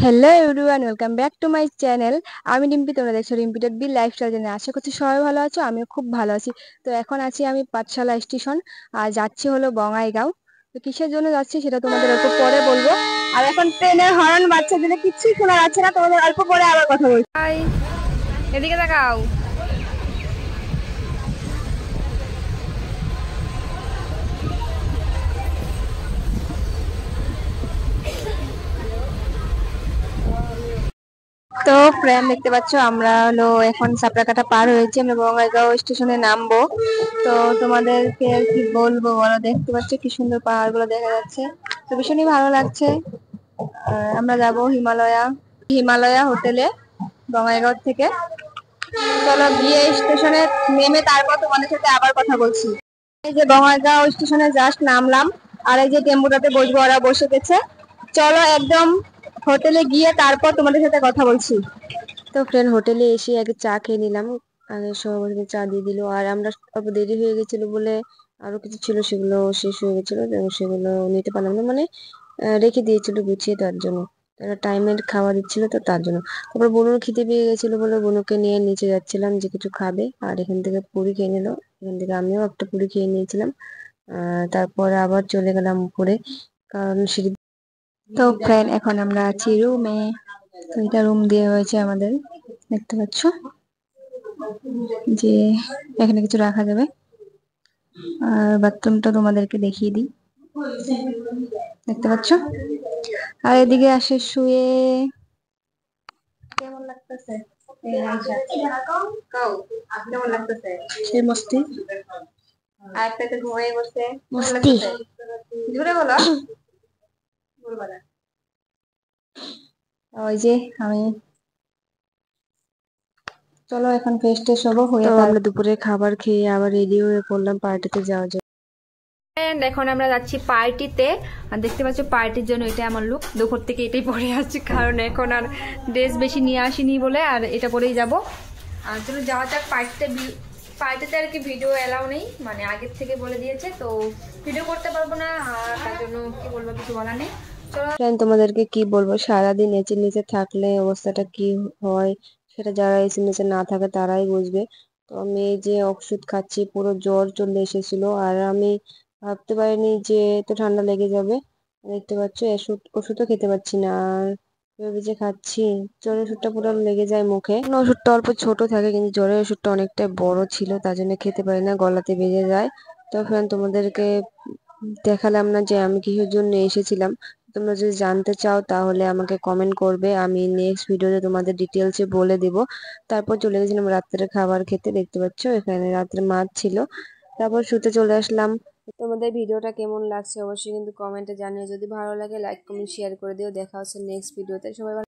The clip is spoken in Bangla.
Hello everyone, welcome back to my channel. আমি রিম্পি, তোমরা দেখছো Rimpi dot B lifestyle channel. আশা করছি সবাই ভালো আছো, আমিও খুব ভালো আছি। তো এখন আছি আমি পাঠশালা স্টেশন, আর যাচ্ছি হলো বঙ্গাইগাঁও। তো কিসের জন্য যাচ্ছি সেটা তোমাদের অল্প পরে বলবো। আর এখন ট্রেনের হর্ন বাজছে, দিলে কিচ্ছুই শোনা যাচ্ছে না, তোমাদের অল্প পরে আবার কথা বলছি। এদিকে তাকাও। তো ফ্রেন্ড, দেখতে পাচ্ছ আমরা হলো এখন সাপড়াকাটা পার হয়েছি, আমরা বঙ্গাইগাঁও স্টেশনে নামবো। তো তোমাদেরকে আর কি বলবো বলো, দেখতে পাচ্ছ কি সুন্দর পাহাড় গুলো দেখা যাচ্ছে, তো ভীষণই ভালো লাগছে। আমরা যাব হিমালয়া হিমালয়া হোটেলে বঙ্গাইগাঁও থেকে। চলো গিয়ে স্টেশনে নেমে তারপর তোমাদের সাথে আবার কথা বলছি। এই যে বঙ্গাইগাঁও স্টেশনে জাস্ট নামলাম, আর এই যে টেম্পুটাতে বসবো, ওরা বসে গেছে। চলো একদম হোটেলে গিয়ে তারপর তোমাদের সাথে কথা বলছি। তো ফ্রেন্ড, হোটেলে এসে আগে চা খেয়ে নিলাম। আগে সবাই চা দিয়ে দিল, আর আমরা অল্প দেরি হয়ে গেছিল বলে আরো কিছু ছিল সেগুলো শেষ হয়ে গেছিল, এবং সেগুলো নিতে পারলাম না, মানে রেখে দিয়েছিল গুছিয়ে, তার জন্য তারা টাইমের খাওয়া দিচ্ছিল, তো তার জন্য। তারপর বনুর খিদে পেয়ে গেছিল বলে বনুকে নিয়ে নিচে যাচ্ছিলাম যে কিছু খাবে, আর এখান থেকে পুরি খেয়ে নিল, এখান থেকে আমিও একটা পুরি খেয়ে নিয়েছিলাম। তারপর আবার চলে গেলাম উপরে, কারণ সিঁড়ি। তো ফ্রেন্ড, এখন আমরা আছি রুমে। তো এটা রুম দিয়ে হয়েছে আমাদের, দেখতে পাচ্ছ যে এখানে কিছু রাখা যাবে। আর বাথরুমটা তোমাদেরকে দেখিয়ে দিই, দেখতে পাচ্ছ। আর এদিকে আসে শুয়ে, কেমন লাগতেছে? কেমন লাগতেছে? সেই মস্তি। আর একটা ঘুমিয়ে বসে মস্তি, জোরে বলো। বলবা না। ওই যে আমি, চলো এখন ফ্রেশ ট্রেশ হবো, হয়ে আমরা দুপুরে খাবার খেয়ে আবার রেডি হয়ে পড়লাম পার্টিতে যাওয়ার জন্য। এখন আমরা যাচ্ছি পার্টিতে, আর দেখতে পাচ্ছ পার্টির জন্য এটা আমার লুক। দুপুর থেকে এটাই পরে আসছি, কারণ এখন আর ড্রেস বেশি নিয়ে আসিনি বলে, আর এটা পরেই যাব। আর চলো যাওয়া যাক পার্টিতে। পার্টিতে আর কি ভিডিও এলাও নেই, মানে আগের থেকে বলে দিয়েছে, তো ভিডিও করতে পারবো না, আর তার জন্য কি বলবো, কিছু বলার নেই। ফ্রেন্ড, তোমাদেরকে কি বলবো, সারাদিন এসির নিচে থাকলে অবস্থাটা কি হয় সেটা যারা এসির নিচে না থাকে তারাই বুঝবে। তো আমি এই যে ওষুধ খাচ্ছি, পুরো জ্বর চলে এসেছিল, আর আমি ভাবতে পারিনি যে এত ঠান্ডা লেগে যাবে। দেখতে পাচ্ছ ওষুধও খেতে পাচ্ছি না, আর কিভাবে যে খাচ্ছি। জ্বরের ওষুধটা পুরো লেগে যায় মুখে। ওষুধটা অল্প ছোট থাকে, কিন্তু জ্বরের ওষুধটা অনেকটা বড় ছিল, তার জন্য খেতে পারি না, গলাতে বেজে যায়। তো ফ্রেন্ড, তোমাদেরকে দেখালাম না যে আমি কিসের জন্য এসেছিলাম। তোমরা যদি জানতে চাও তাহলে আমাকে কমেন্ট করবে, আমি নেক্সট ভিডিওতে তোমাদের ডিটেলসে বলে দিব। তারপর চলে গেছিলাম রাত্রে খাবার খেতে, দেখতে পাচ্ছ এখানে রাত্রে মাছ ছিল। তারপর শুতে চলে আসলাম। তোমাদের ভিডিওটা কেমন লাগছে অবশ্যই কিন্তু কমেন্টে জানিও, যদি ভালো লাগে লাইক কমেন্ট শেয়ার করে দিও। দেখা হচ্ছে নেক্সট ভিডিওতে, সবাই